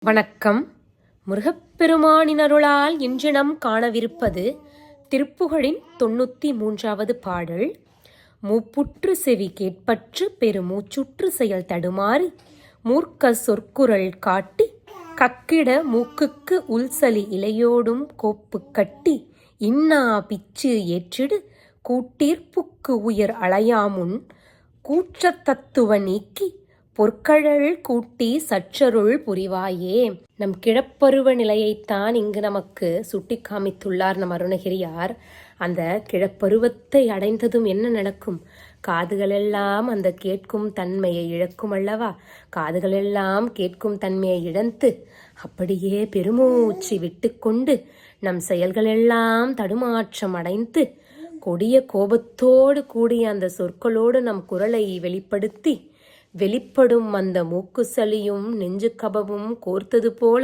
வணக்கம். முருகப்பெருமானின் அருளால் இன்று நாம் காணவிருப்பது திருப்புகழின் 93வது பாடல். மூப்புற்று செவி கேட்பற்று பெருமூச்சுற்று செயல் தடுமாறி மூர்க்க சொற்குரல் காட்டி கக்கிட மூக்குக்கு உள்சலி இலையோடும் கோப்பு கட்டி இன்னா பிச்சு ஏற்றிடு கூட்டீர்ப்புக்கு உயர் அலையாமுன் கூற்றத் தத்துவ நீக்கி பொற்கழல் கூட்டி சற்றருள் புரிவாயே. நம் கிழப்பருவ நிலையைத்தான் இங்கு நமக்கு சுட்டி காமித்துள்ளார் நம் அருணகிரியார். அந்த கிழப்பருவத்தை அடைந்ததும் என்ன நடக்கும்? காதுகளெல்லாம் அந்த கேட்கும் தன்மையை இழக்கும் அல்லவா? காதுகளெல்லாம் கேட்கும் தன்மையை இழந்து அப்படியே பெருமூச்சு விட்டு கொண்டு நம் செயல்களெல்லாம் தடுமாற்றம் அடைந்து கொடிய கோபத்தோடு கூடிய அந்த சொற்களோடு நம் குரலை வெளிப்படுத்தி வெளிப்படும் அந்த மூக்கு சளியும் நெஞ்சு கபமும் கோர்த்தது போல